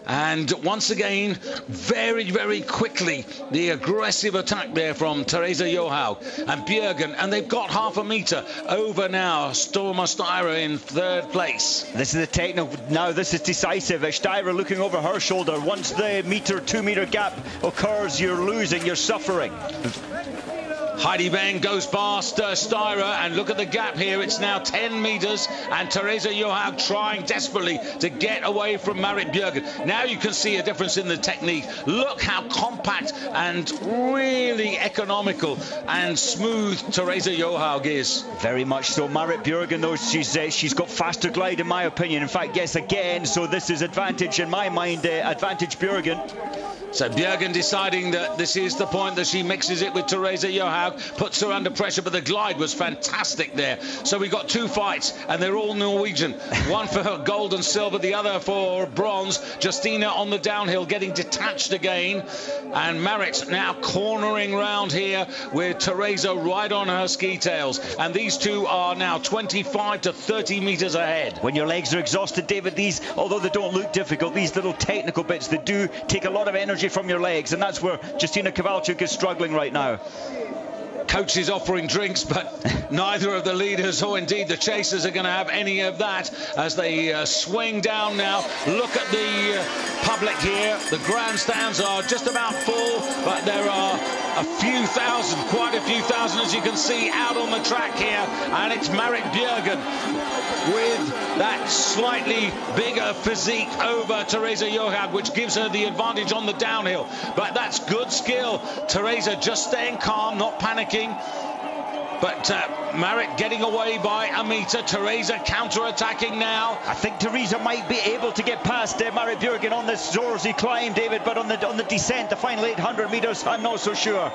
And once again, very, very quickly, the aggressive attack there from Therese Johaug and Björgen, and they've got half a metre over now. Storma Steyr in third place. This is the technical, now this is decisive. Steyr looking over her shoulder. Once the metre, 2 metre gap occurs, you're losing, you're suffering. Heidi Weng goes past Steyr, and look at the gap here. It's now 10 metres, and Therese Johaug trying desperately to get away from Marит Björgen. Now you can see a difference in the technique. Look how compact and really economical and smooth Therese Johaug is. Very much so. Marит Björgen, though, she's got faster glide, in my opinion. In fact, yes, again, so this is advantage, in my mind, advantage Björgen. So Björgen deciding that this is the point that she mixes it with Therese Johaug, puts her under pressure, but the glide was fantastic there. So we got 2 fights, and they're all Norwegian. One for gold and silver, the other for bronze. Justina on the downhill getting detached again, and Marit now cornering round here with Theresa right on her ski tails. And these two are now 25 to 30 metres ahead. When your legs are exhausted, David, these, although they don't look difficult, these little technical bits, they do take a lot of energy from your legs, and that's where Justina Kowalczyk is struggling right now. Coach is offering drinks, but neither of the leaders or indeed the chasers are going to have any of that as they swing down now. Look at the public here. The grandstands are just about full, but there are a few thousand, quite a few thousand, as you can see, out on the track here. And it's Marит Björgen with that slightly bigger physique over Therese Johaug, which gives her the advantage on the downhill. But that's good skill. Therese just staying calm, not panicking. But Marит getting away by a metre. Therese counter-attacking now. I think Theresa might be able to get past Marит Björgen on this Zorzy climb, David, but on the descent, the final 800 metres, I'm not so sure.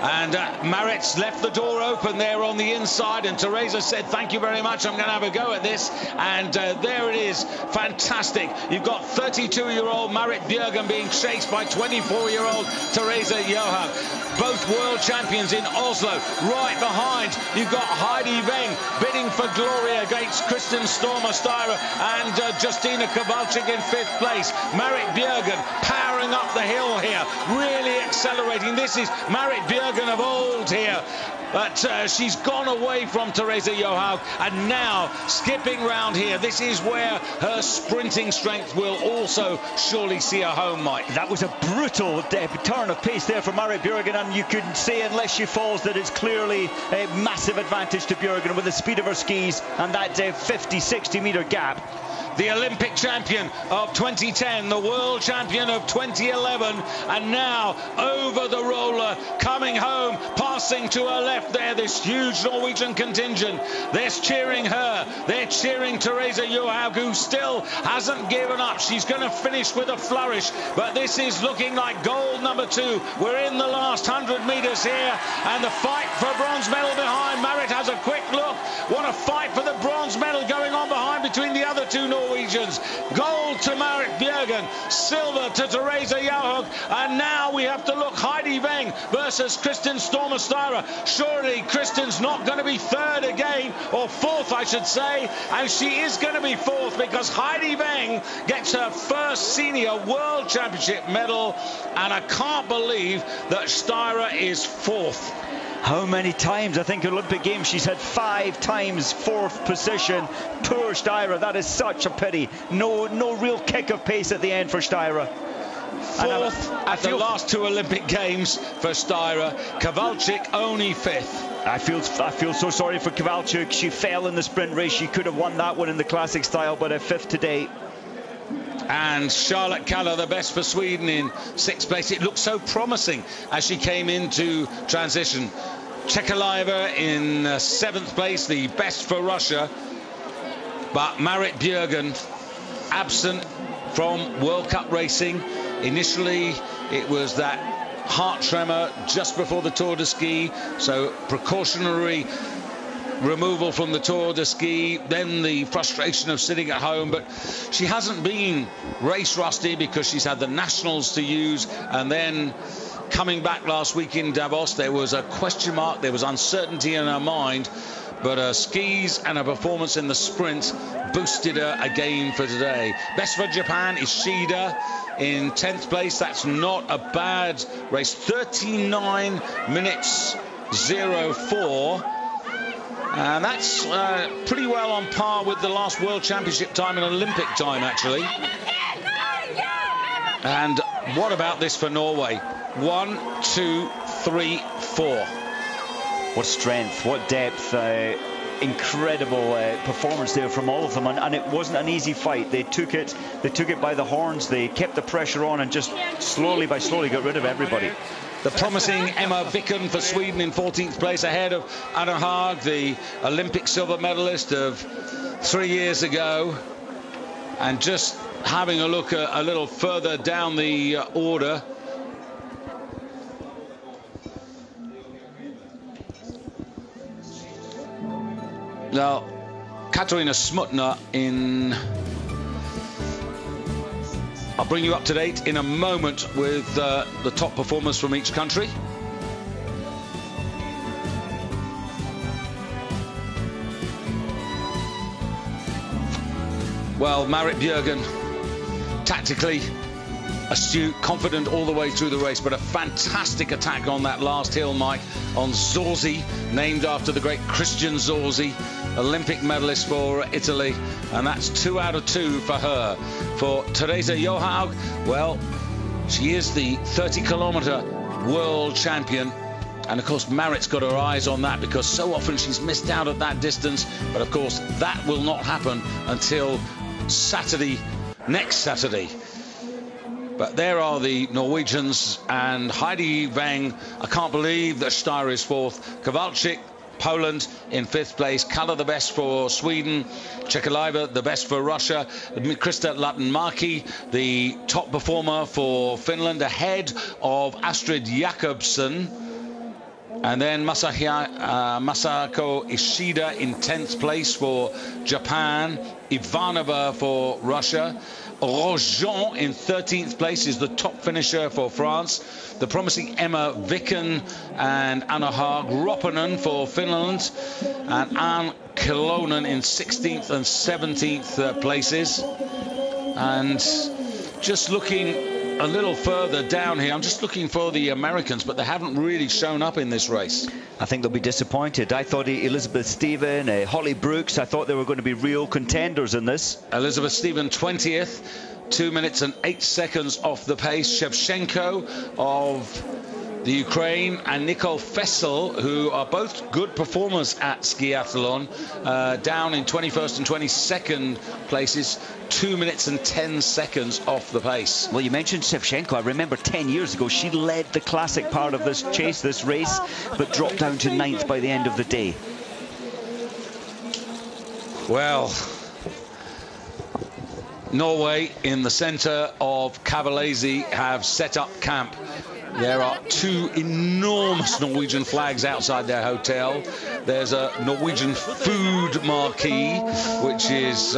And Marit's left the door open there on the inside, and Theresa said, thank you very much, I'm going to have a go at this. And there it is, fantastic. You've got 32-year-old Marит Björgen being chased by 24-year-old Therese Johaug. Both world champions in Oslo. Right behind, you've got Heidi Weng bidding for glory against Kristin Storma Steyr and Justina Kowalczyk in 5th place. Marит Björgen powering up the hill here, really accelerating. This is Marит Björgen of old here, but she's gone away from Therese Johaug, and now skipping round here. This is where her sprinting strength will also surely see her home, Mike. That was a brutal turn of pace there for Marит Björgen, and you couldn't say, unless she falls, that it's clearly a massive advantage to Björgen with the speed of her skis and that 50-60 metre gap. The Olympic champion of 2010, the world champion of 2011, and now over the roller, coming home, passing to her left there, this huge Norwegian contingent. They're cheering her, they're cheering Therese Johaug, who still hasn't given up. She's going to finish with a flourish, but this is looking like gold number 2. We're in the last 100 metres here, and the fight for bronze medal behind. Marит has a quick look. What a fight for the bronze medal going on behind between the other two Norwegians. Gold to Marит Björgen, silver to Therese Johaug, and now we have to look Heidi Weng versus Kristin Storma Steyr. Surely Kristin's not going to be 3rd again, or 4th I should say, and she is going to be 4th because Heidi Weng gets her first senior world championship medal, and I can't believe that Steyr is 4th. How many times? I think Olympic Games she's had 5 times 4th position. Poor Steyr, that is such a pity. No real kick of pace at the end for Steyr. 4th at the last 2 Olympic Games for Steyr. Kowalczyk only 5th. I feel so sorry for Kowalczyk. She fell in the sprint race. She could have won that one in the classic style, but a 5th today. And Charlotte Kalla, the best for Sweden, in 6th place. It looked so promising as she came into transition. Chekaleva in 7th place, the best for Russia. But Marит Björgen absent from World Cup racing. Initially, it was that heart tremor just before the Tour de Ski, so precautionary removal from the Tour de Ski, then the frustration of sitting at home. But she hasn't been race rusty because she's had the nationals to use, and then coming back last week in Davos, there was a question mark, there was uncertainty in her mind. but her skis and her performance in the sprint boosted her again for today. Best for Japan is Shida in 10th place. That's not a bad race. 39 minutes 04. And that's pretty well on par with the last World Championship time and Olympic time, actually. And what about this for Norway? 1, 2, 3, 4. What strength, what depth, incredible performance there from all of them, and it wasn't an easy fight. They took it by the horns. They kept the pressure on and just slowly by slowly got rid of everybody. The promising Emma Vicken for Sweden in 14th place, ahead of Anna Haag, the Olympic silver medalist of 3 years ago. And just having a look a little further down the order, now Katarina Smutner in... I'll bring you up to date in a moment with the top performers from each country. Well, Marит Bьерgen, tactically astute, confident all the way through the race, but a fantastic attack on that last hill, Mike, on Zorzi, named after the great Christian Zorzi, Olympic medalist for Italy, and that's 2 out of 2 for her. For Therese Johaug, well, she is the 30-kilometre world champion, and of course Marit's got her eyes on that because so often she's missed out at that distance, but of course that will not happen until Saturday, next Saturday. But there are the Norwegians, and Heidi Weng, I can't believe that Steyr is 4th. Kowalczyk, Poland in 5th place. Kalle the best for Sweden. Chekaleva the best for Russia. Krista Latinmäki the top performer for Finland, ahead of Astrid Jakobsen. And then Masako Ishida in 10th place for Japan. Ivanova for Russia. Rojon in 13th place is the top finisher for France. The promising Emma Vicken and Anna Haag Roppanen for Finland, and Anne Kilonen in 16th and 17th places. And just looking a little further down here, I'm just looking for the Americans, but they haven't really shown up in this race. I think they'll be disappointed. I thought Elizabeth Stephen, Holly Brooks, I thought they were going to be real contenders in this. Elizabeth Stephen 20th, 2 minutes and 8 seconds off the pace. Shevchenko of the Ukraine and Nicole Fessel, who are both good performers at skiathlon, down in 21st and 22nd places, 2 minutes and 10 seconds off the pace. Well, you mentioned Shevchenko. I remember 10 years ago she led the classic part of this chase, this race, but dropped down to 9th by the end of the day. Well, Norway in the centre of Cavalese have set up camp. There are 2 enormous Norwegian flags outside their hotel. There's a Norwegian food marquee, which is